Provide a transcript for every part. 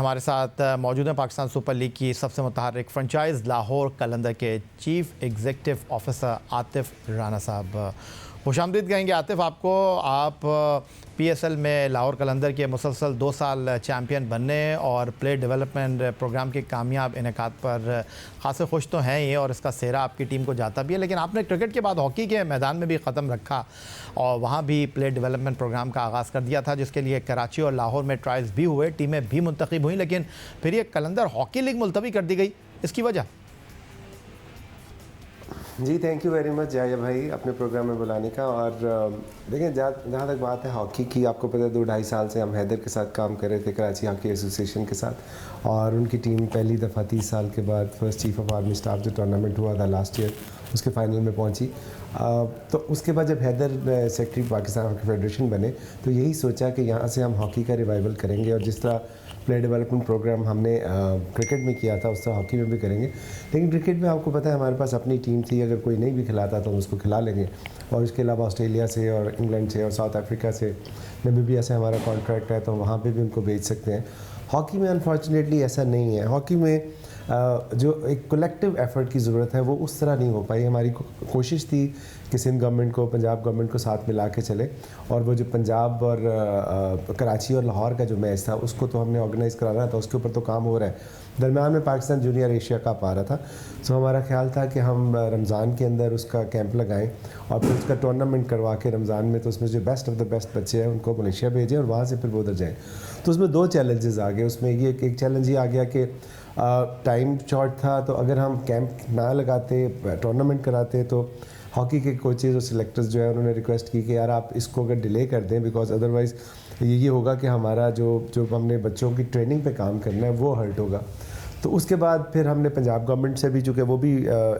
हमारे साथ मौजूद हैं पाकिस्तान सुपर लीग की सबसे मुतहर्रिक फ्रेंचाइज लाहौर कलंदर के chief executive officer Atif Rana साहब। खुशामदीद कहेंगे आतिफ आपको। आप PSL में लाहौर कलंदर के मुसलसल 2 साल चैम्पियन बनने और प्लेयर डेवलपमेंट प्रोग्राम के कामयाब इनेकाद पर खासे खुश तो हैं ये, और इसका सेहरा आपकी टीम को जाता भी है। लेकिन आपने क्रिकेट के बाद हॉकी के मैदान में भी क़दम रखा और वहाँ भी प्लेयर डेवलपमेंट प्रोग्राम का आगाज़ कर दिया था, जिसके लिए कराची और लाहौर में ट्रायल्स भी हुए, टीमें भी मुंतखब हुई, लेकिन फिर ये कलंदर हॉकी लीग मुलतवी कर दी गई। इसकी वजह? जी थैंक यू वेरी मच जाया भाई अपने प्रोग्राम में बुलाने का। और देखिए जहाँ तक बात है हॉकी की, आपको पता है 2-2.5 साल से हम हैदर के साथ काम कर रहे थे, कराची हॉकी एसोसिएशन के साथ, और उनकी टीम पहली दफ़ा 30 साल के बाद first chief of army staff जो टूर्नामेंट हुआ था लास्ट ईयर उसके फाइनल में पहुंची। तो उसके बाद जब Haider secretary Pakistan hockey federation बने तो यही सोचा कि यहाँ से हम हॉकी का रिवाइवल करेंगे, और जिस तरह प्लेयर डेवलपमेंट प्रोग्राम हमने क्रिकेट में किया था उस तरह हॉकी में भी करेंगे। लेकिन क्रिकेट में आपको पता है हमारे पास अपनी टीम थी, अगर कोई नहीं भी खिलाता तो हम उसको खिला लेंगे, और उसके अलावा ऑस्ट्रेलिया से और इंग्लैंड से और साउथ अफ्रीका से, नमीबिया से हमारा कॉन्ट्रैक्ट है तो वहाँ पे भी उनको भेज सकते हैं। हॉकी में अनफॉर्चुनेटली ऐसा नहीं है। हॉकी में जो एक कलेक्टिव एफर्ट की ज़रूरत है वो उस तरह नहीं हो पाई। हमारी कोशिश थी कि सिंध गवर्नमेंट को, पंजाब गवर्नमेंट को साथ मिला के चले, और वो जो पंजाब और कराची और लाहौर का जो मैच था उसको तो हमने ऑर्गेनाइज़ कराना था, उसके ऊपर तो काम हो रहा है। दरम्यान में पाकिस्तान जूनियर एशिया कप आ रहा था, सो हमारा ख्याल था कि हम रमज़ान के अंदर उसका कैंप लगाएं और फिर उसका टूर्नामेंट करवा के रमज़ान में तो उसमें जो बेस्ट ऑफ द बेस्ट बच्चे हैं उनको मलेशिया भेजें और वहाँ से फिर वो उधर जाएँ। तो उसमें 2 चैलेंजेस आ गए। उसमें ये एक चैलेंज ये आ गया कि टाइम शॉर्ट था, तो अगर हम कैंप ना लगाते, टूर्नामेंट कराते, तो हॉकी के कोचेज़ और सिलेक्टर्स जो है उन्होंने रिक्वेस्ट की कि यार आप इसको अगर डिले कर दें, बिकॉज अदरवाइज़ ये होगा कि हमारा जो हमने बच्चों की ट्रेनिंग पे काम करना है वो हर्ट होगा। तो उसके बाद फिर हमने पंजाब गवर्नमेंट से भी, चूँकि वो भी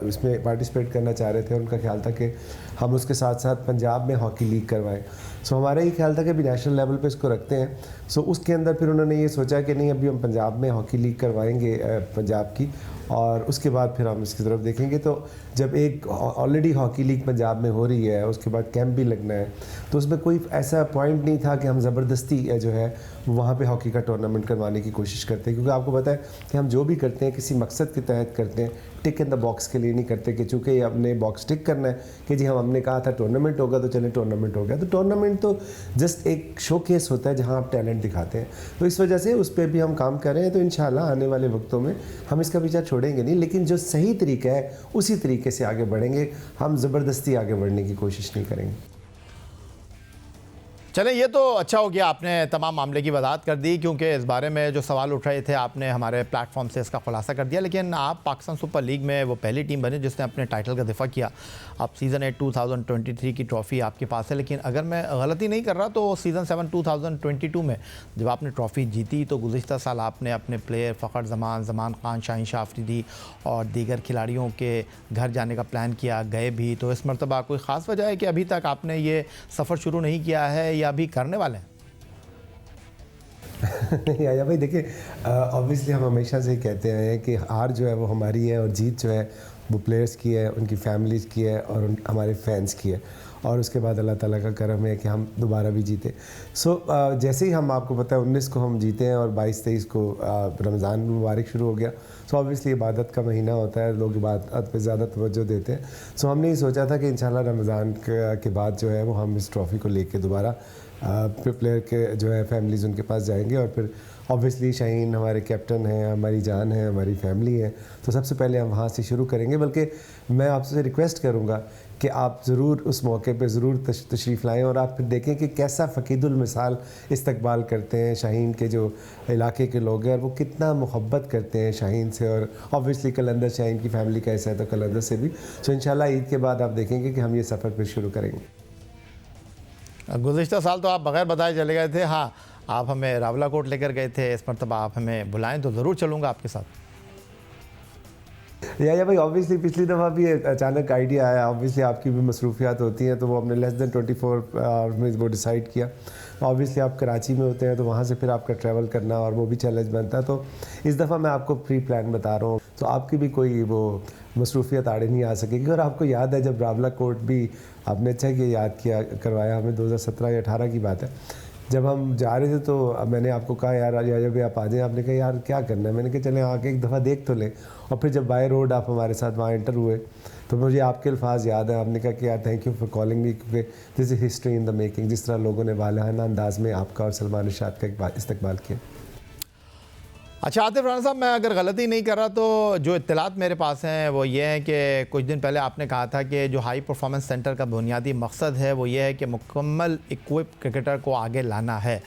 इसमें पार्टिसिपेट करना चाह रहे थे, उनका ख्याल था कि हम उसके साथ साथ पंजाब में हॉकी लीग करवाएं। सो हमारा ये ख्याल था कि अभी नेशनल लेवल पे इसको रखते हैं। सो उसके अंदर फिर उन्होंने ये सोचा कि नहीं, अभी हम पंजाब में हॉकी लीग करवाएंगे पंजाब की, और उसके बाद फिर हम इसकी तरफ देखेंगे। तो जब एक ऑलरेडी हॉकी लीग पंजाब में हो रही है, उसके बाद कैंप भी लगना है, तो उसमें कोई ऐसा पॉइंट नहीं था कि हम ज़बरदस्ती जो है वहाँ पे हॉकी का टूर्नामेंट करवाने की कोशिश करते हैं, क्योंकि आपको पता है कि हम जो भी करते हैं किसी मकसद के तहत करते हैं, टिक इन द बॉक्स के लिए नहीं करते कि चूँकि ये अपने बॉक्स टिक करना है कि जी हमने कहा था टूर्नामेंट होगा तो चले टूर्नामेंट हो गया। तो टूर्नामेंट तो जस्ट एक शो केस होता है जहाँ आप टैलेंट दिखाते हैं। तो इस वजह से उस पर भी हम काम कर रहे हैं। तो इंशाल्लाह आने वाले वक्तों में हम इसका पीछा छोड़ेंगे नहीं, लेकिन जो सही तरीका है उसी तरीके से आगे बढ़ेंगे। हम ज़बरदस्ती आगे बढ़ने की कोशिश नहीं करेंगे। चलें, ये तो अच्छा हो गया, आपने तमाम मामले की वजाहत कर दी, क्योंकि इस बारे में जो सवाल उठ रहे थे आपने हमारे प्लेटफॉर्म से इसका खुलासा कर दिया। लेकिन आप पाकिस्तान सुपर लीग में वो पहली टीम बनी जिसने अपने टाइटल का दिफा किया। अब सीज़न 8 2023 की ट्रॉफ़ी आपके पास है, लेकिन अगर मैं गलती नहीं कर रहा तो सीज़न 7 2022 में जब आपने ट्रॉफ़ी जीती तो गुज़िश्ता साल आपने अपने प्लेयर फ़खर ज़मान खान, शाहीन शाह अफरीदी और दीगर खिलाड़ियों के घर जाने का प्लान किया, गए भी। तो इस मरतबा कोई ख़ास वजह है कि अभी तक आपने ये सफ़र शुरू नहीं किया है या अभी करने वाले हैं? नहीं आया भाई, देखिए ऑब्वियसली हम हमेशा से कहते हैं कि हार जो है वो हमारी है और जीत जो है वो प्लेयर्स की है, उनकी फैमिलीज़ की है और हमारे फैंस की है, और उसके बाद अल्लाह ताला का करम है कि हम दोबारा भी जीते। सो जैसे ही हम, आपको पता है 19 को हम जीते हैं और 22-23 को रमज़ान मुबारक शुरू हो गया। सो ऑब्वियसली इबादत का महीना होता है, लोग इबादत पे ज़्यादा तवज्जो देते हैं। सो हमने ये सोचा था कि इंशाल्लाह रमज़ान के बाद जो है वो हम इस ट्रॉफ़ी को लेके दोबारा प्लेयर के जो है फैमिलीज़ उनके पास जाएंगे, और फिर ऑब्वियसली शाहीन हमारे कैप्टन हैं, हमारी जान है, हमारी फैमिली है, तो सबसे पहले हम वहाँ से शुरू करेंगे। बल्कि मैं आपसे रिक्वेस्ट करूँगा कि आप ज़रूर उस मौके पे ज़रूर तशरीफ़ लाएँ और आप फिर देखें कि कैसा फ़कीदुल मिसाल इस्तकबाल करते हैं शाहीन के जो इलाके के लोग हैं, और वो कितना मोहब्बत करते हैं शाहीन से। और ऑब्वियसली कलंदर शाहीन की फैमिली का ऐसा है तो कलंदर से भी। सो इंशाल्लाह ईद के बाद आप देखेंगे कि हम ये सफ़र फिर शुरू करेंगे। गुज़िश्ता साल तो आप बग़ैर बताए चले गए थे। हाँ, आप हमें रावलाकोट लेकर गए थे, इस मरतबा आप हमें बुलाएं तो ज़रूर चलूँगा आपके साथ। या भाई ऑब्वियसली पिछली दफ़ा भी अचानक आइडिया आया, ऑब्वियसली आपकी भी मसरूफियात होती हैं, तो वो हमने लेस दैन 24 आवर्स में वो डिसाइड किया। ऑब्वियसली आप कराची में होते हैं तो वहाँ से फिर आपका ट्रैवल करना और वो भी चैलेंज बनता है। तो इस दफ़ा मैं आपको प्री प्लान बता रहा हूँ, तो आपकी भी कोई वो मसरूफियत आड़े नहीं आ सकेगी। और आपको याद है जब रावलाकोट भी आपने अच्छा किया याद किया करवाया हमें, 2017 या 18 की बात है जब हम जा रहे थे तो अब मैंने आपको कहा यार यार भाई आप आ जाएं, आपने कहा यार क्या करना है, मैंने कहा चले आके एक दफ़ा देख तो लें। और फिर जब बाय रोड आप हमारे साथ वहाँ एंटर हुए तो मुझे आपके अल्फाज याद है, आपने कहा कि यार thank you for calling me, क्योंकि this is history in the making, जिस तरह लोगों ने वालहाना अंदाज में आपका और सलमान इरशाद का इस्तकबाल किया। अच्छा आतिफ राना साहब, मैं अगर गलती नहीं कर रहा तो जो इत्तलात मेरे पास हैं वो ये हैं कि कुछ दिन पहले आपने कहा था कि जो हाई परफॉर्मेंस सेंटर का बुनियादी मकसद है वो ये है कि मुकम्मल इक्विप क्रिकेटर को आगे लाना है,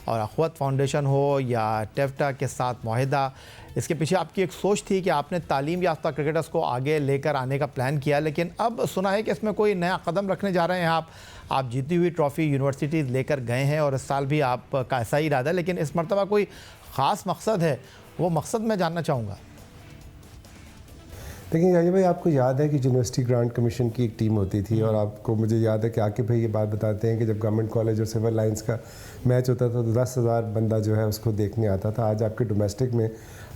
और अख़वत फाउंडेशन हो या टेफ्टा के साथ मुआहिदा, इसके पीछे आपकी एक सोच थी कि आपने तालीम याफ्ता क्रिकेटर्स को आगे लेकर आने का प्लान किया। लेकिन अब सुना है कि इसमें कोई नया कदम रखने जा रहे हैं आप जीती हुई ट्रॉफ़ी यूनिवर्सिटीज़ लेकर गए हैं और इस साल भी आपका ऐसा ही इरादा है, लेकिन इस मरतबा कोई ख़ास मकसद है, वो मकसद मैं जानना चाहूँगा। देखिए यानी भाई, आपको याद है कि यूनिवर्सिटी ग्रांट कमीशन की एक टीम होती थी, और आपको मुझे याद है कि आकिब भाई ये बात बताते हैं कि जब गवर्नमेंट कॉलेज और सिविल लाइंस का मैच होता था तो 10,000 बंदा जो है उसको देखने आता था। आज आपके डोमेस्टिक में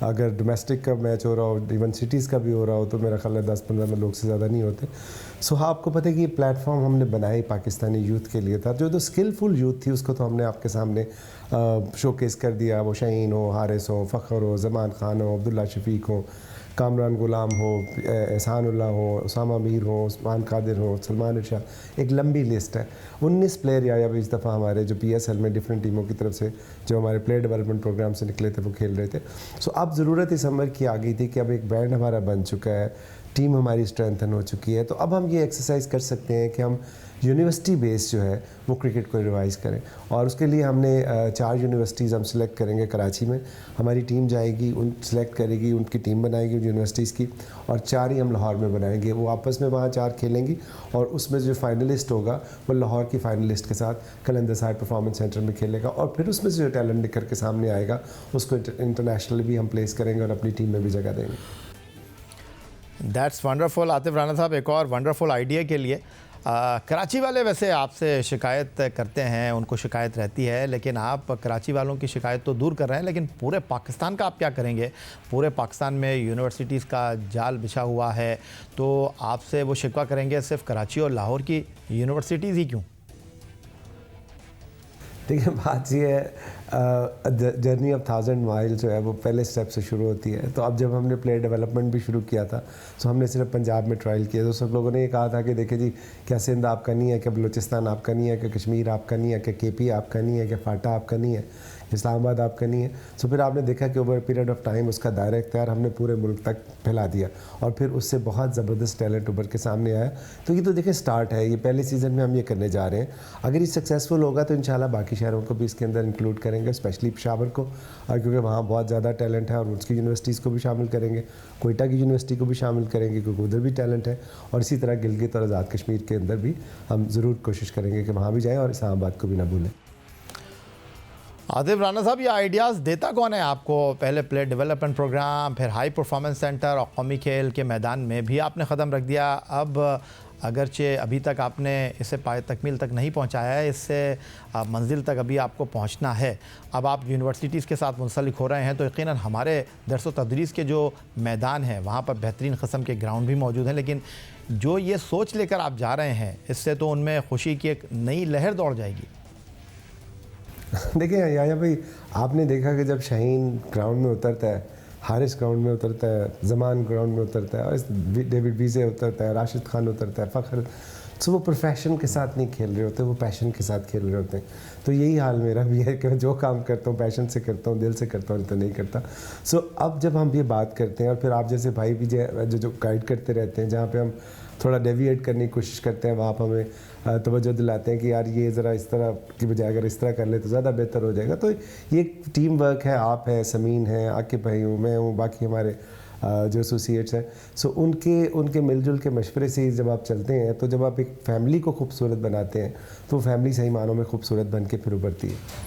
अगर डोमेस्टिक का मैच हो रहा हो, इवन सिटीज़ का भी हो रहा हो, तो मेरा ख्याल है 10-15 लोग से ज़्यादा नहीं होते। सो हाँ, आपको पता है कि ये प्लेटफॉर्म हमने बनाई पाकिस्तानी यूथ के लिए था, जो स्किलफुल यूथ थी उसको तो हमने आपके सामने शोकेस कर दिया। वो शाहीन हो, हारिस हो, फ़ख्र हो, ज़मान खान हो, अब्दुल्ला शफीक हो, कामरान गुलाम हो, एहसानुल्लाह हो, उसामा मीर हो, उस्मान कादिर हो, सलमान इरशाद, एक लंबी लिस्ट है। 19 प्लेयर या अब इस दफ़ा हमारे जो PSL में डिफरेंट टीमों की तरफ से जो हमारे प्लेयर डेवलपमेंट प्रोग्राम से निकले थे वो खेल रहे थे। सो अब ज़रूरत इस अमर की आ गई थी कि अब एक ब्रांड हमारा बन चुका है, टीम हमारी स्ट्रेंथन हो चुकी है, तो अब हम ये एक्सरसाइज कर सकते हैं कि हम यूनिवर्सिटी बेस जो है वो क्रिकेट को रिवाइज करें। और उसके लिए हमने 4 यूनिवर्सिटीज़ हम सिलेक्ट करेंगे। कराची में हमारी टीम जाएगी, उन सिलेक्ट करेगी, उनकी टीम बनाएगी यूनिवर्सिटीज़ की, और 4 ही हम लाहौर में बनाएंगे। वो आपस में वहाँ 4 खेलेंगी, और उसमें जो फाइनलिस्ट होगा वो लाहौर की फाइनलिस्ट के साथ कलंदर साइड परफॉर्मेंस सेंटर में खेलेगा, और फिर उसमें से जो टैलेंट निकल के सामने आएगा उसको इंटरनेशनली भी हम प्लेस करेंगे और अपनी टीम में भी जगह देंगे। दैट्स वंडरफुल आतिफ राना साहब, एक और वंडरफुल आइडिया के लिए कराची वाले वैसे आपसे शिकायत करते हैं, उनको शिकायत रहती है, लेकिन आप कराची वालों की शिकायत तो दूर कर रहे हैं, लेकिन पूरे पाकिस्तान का आप क्या करेंगे? पूरे पाकिस्तान में यूनिवर्सिटीज़ का जाल बिछा हुआ है, तो आपसे वो शिकवा करेंगे सिर्फ कराची और लाहौर की यूनिवर्सिटीज़ ही क्यों? देखिए बात ये है, जर्नी ऑफ 1000 माइल जो है वो पहले स्टेप से शुरू होती है। तो अब जब हमने प्लेयर डेवलपमेंट भी शुरू किया था तो हमने सिर्फ पंजाब में ट्रायल किया, तो सब लोगों ने ये कहा था कि देखिए जी, क्या सिंध आपका नहीं है, क्या बलूचिस्तान आपका नहीं है, क्या कश्मीर आपका नहीं है, क्या KP आपका नहीं है, क्या फाटा आपका नहीं है, इस्लामाबाद आपका नहीं है। सो फिर आपने देखा कि ओवर पीरियड ऑफ टाइम उसका दायरा इख्तियार हमने पूरे मुल्क तक फैला दिया, और फिर उससे बहुत ज़बरदस्त टैलेंट उभर के सामने आया। तो ये तो देखिए स्टार्ट है, ये पहले सीज़न में हम ये करने जा रहे हैं। अगर ये सक्सेसफुल होगा तो इंशाल्लाह बाकी शहरों को भी इसके अंदर इंक्लूड करेंगे, स्पेशली पेशावर को, और क्योंकि वहाँ बहुत ज़्यादा टैलेंट है, और उसकी यूनिवर्सिटीज़ को भी शामिल करेंगे, कोयटा की यूनिवर्सिटी को भी शामिल करेंगे क्योंकि उधर भी टैलेंट है, और इसी तरह गिलगित और आज़ाद कश्मीर के अंदर भी हम ज़रूर कोशिश करेंगे कि वहाँ भी जाएँ, और इस्लामाबाद को भी ना भूलें। आतिफ राना साहब, ये आइडियाज़ देता कौन है आपको? पहले प्लेयर डेवलपमेंट प्रोग्राम, फिर हाई परफॉर्मेंस सेंटर, और कौमी खेल के मैदान में भी आपने क़दम रख दिया। अब अगरचे अभी तक आपने इसे पाए तकमील तक नहीं पहुंचाया है, इससे मंजिल तक अभी आपको पहुंचना है। अब आप यूनिवर्सिटीज़ के साथ मुंसलिक हो रहे हैं, तो यकीनन हमारे दरस व तदरीस के जो मैदान हैं वहाँ पर बेहतरीन क़स्म के ग्राउंड भी मौजूद हैं, लेकिन जो ये सोच लेकर आप जा रहे हैं, इससे तो उनमें खुशी की एक नई लहर दौड़ जाएगी। देखिए याया भाई, आपने देखा कि जब शाहीन ग्राउंड में उतरता है, हारिस ग्राउंड में उतरता है, ज़मान ग्राउंड में उतरता है, और डेविड वीज़े उतरता है, राशिद खान उतरता है, फ़ख्र, तो वो प्रोफेशन के साथ नहीं खेल रहे होते, वो पैशन के साथ खेल रहे होते हैं। तो यही हाल मेरा भी है कि मैं जो काम करता हूँ पैशन से करता हूँ, दिल से करता हूँ, तो नहीं करता। सो अब जब हम ये बात करते हैं, और फिर आप जैसे भाई भी जो गाइड करते रहते हैं, जहाँ पे हम थोड़ा डेविएट करने की कोशिश करते हैं, वहाँ पर हमें तवज्जो दिलाते हैं कि यार ये ज़रा इस तरह की बजाय अगर इस तरह कर ले तो ज़्यादा बेहतर हो जाएगा। तो ये टीम वर्क है, आप हैं, समीन है, आकिब भाई हूँ, मैं हूँ, बाकी हमारे जो एसोसिएट्स हैं। सो उनके मिलजुल के मशवरे से जब आप चलते हैं, तो जब आप एक फ़ैमिली को खूबसूरत बनाते हैं, तो फैमिली सही मानों में खूबसूरत बन के फिर उभरती है।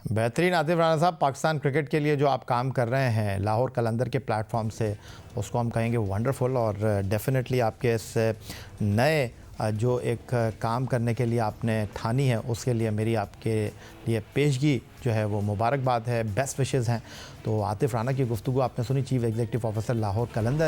बेहतरीन आतिफ राना साहब, पाकिस्तान क्रिकेट के लिए जो आप काम कर रहे हैं लाहौर कलंदर के प्लेटफॉर्म से, उसको हम कहेंगे वंडरफुल, और डेफिनेटली आपके इस नए जो एक काम करने के लिए आपने ठानी है, उसके लिए मेरी आपके लिए पेशगी जो है वो मुबारकबाद है, बेस्ट विशेज़ हैं। तो आतिफ राना की गुफ्तगू आपने सुनी, चीफ़ एग्जीक्यूटिव ऑफिसर लाहौर कलंदर।